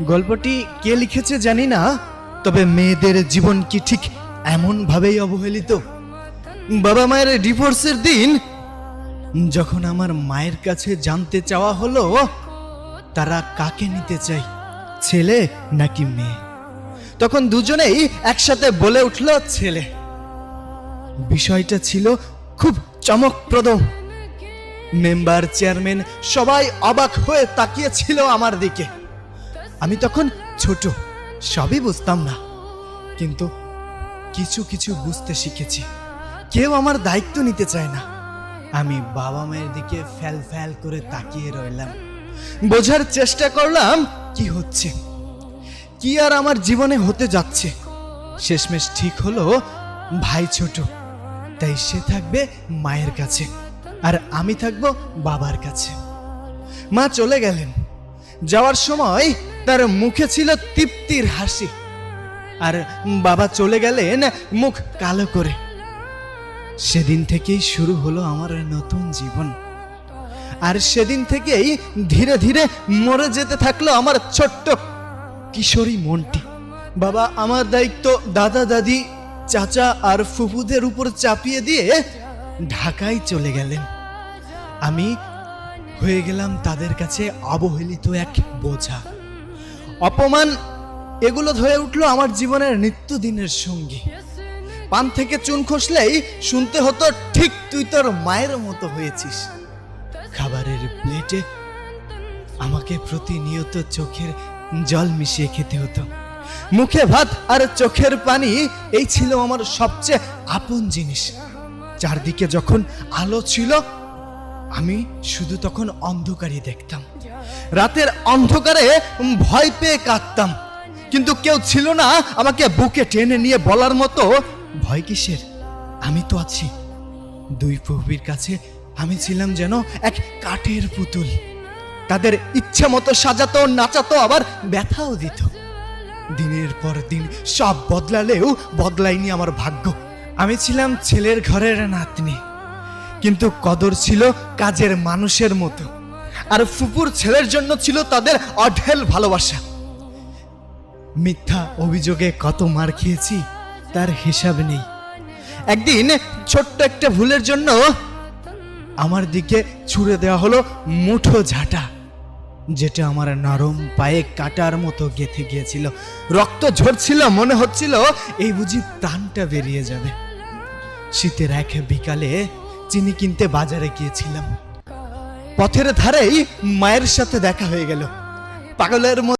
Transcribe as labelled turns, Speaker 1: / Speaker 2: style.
Speaker 1: গল্পটি কে লিখেছে জানি না, তবে মেয়েদের জীবন কি ঠিক এমন ভাবেই অবহেলিত? বাবা মায়ের ডিভোর্সের দিন যখন আমার মায়ের কাছে জানতে চাওয়া হলো তারা কাকে নিতে চায়, ছেলে নাকি মেয়ে, তখন দুজনেই একসাথে বলে উঠল ছেলে। বিষয়টা ছিল খুব চমকপ্রদ। মেম্বার, চেয়ারম্যান সবাই অবাক হয়ে তাকিয়েছিল আমার দিকে। আমি তখন ছোট, সবই বুঝতাম না, কিন্তু কিছু কিছু বুঝতে শিখেছি। কেউ আমার দায়িত্ব নিতে চায় না। আমি বাবা মায়ের দিকে ফ্যাল ফ্যাল করে তাকিয়ে রইলাম, বোঝার চেষ্টা করলাম কি হচ্ছে, কি আর আমার জীবনে হতে যাচ্ছে। শেষমেশ ঠিক হলো ভাই ছোট, তাই সে থাকবে মায়ের কাছে আর আমি থাকবো বাবার কাছে। মা চলে গেলেন। যাওয়ার সময় তার মুখে ছিল তৃপ্তির হাসি, আর বাবা চলে গেলেন মুখ কালো করে। সেদিন থেকেই শুরু হলো আমার নতুন জীবন, আর সেদিন থেকেই ধীরে ধীরে মরে যেতে থাকলো আমার ছোট্ট কিশোরী মনটি। বাবা আমার দায়িত্ব দাদা দাদি চাচা আর ফুফুদের উপর চাপিয়ে দিয়ে ঢাকায় চলে গেলেন। আমি হয়ে গেলাম তাদের কাছে অবহেলিত এক বোঝা। অপমান এগুলো হয়ে উঠলো আমার জীবনের নিত্যদিনের সঙ্গী। পান থেকে চুন খসলেই শুনতে হতো, ঠিক তুই তোর মায়ের মতো হয়েছিস। খাবারের প্লেটে আমাকে প্রতিনিয়ত চোখের জল মিশিয়ে খেতে হতো। মুখে ভাত আর চোখের পানি, এই ছিল আমার সবচেয়ে আপন জিনিস। চারদিকে যখন আলো ছিল আমি শুধু তখন অন্ধকারই দেখতাম। রাতের অন্ধকারে ভয় পেয়ে কাঁদতাম, কিন্তু কেউ ছিল না আমাকে বুকে টেনে নিয়ে বলার মতো, ভয় কিসের, আমি তো আছি। দুই প্রভুর কাছে আমি ছিলাম যেন এক কাঠের পুতুল। তাদের ইচ্ছে মতো সাজাতো, নাচাতো, আবার ব্যথাও দিত। দিনের পর দিন সব বদলালেও বদলায়নি আমার ভাগ্য। আমি ছিলাম ছেলের ঘরের নাতনি, কিন্তু কদর ছিল কাজের মানুষের মতো। আর ফুপুর ছেলের জন্য ছিল তাদের অঢেল ভালোবাসা। মিথ্যা অভিযোগে কত মার খেয়েছি তার হিসাব নেই। একদিন ছোট্ট একটা ভুলের জন্য আমার দিকে ছুড়ে দেওয়া হলো মুঠো ঝাঁটা, যেটা আমার নরম পায়ে কাটার মতো গেঁথে গিয়েছিল। রক্ত ঝরছিল, মনে হচ্ছিল এই বুঝি প্রাণটা বেরিয়ে যাবে। শীতের এক বিকালে চিনি কিনতে বাজারে গিয়েছিলাম। পথের ধারেই মায়ের সাথে দেখা হয়ে গেল। পাগলের মতো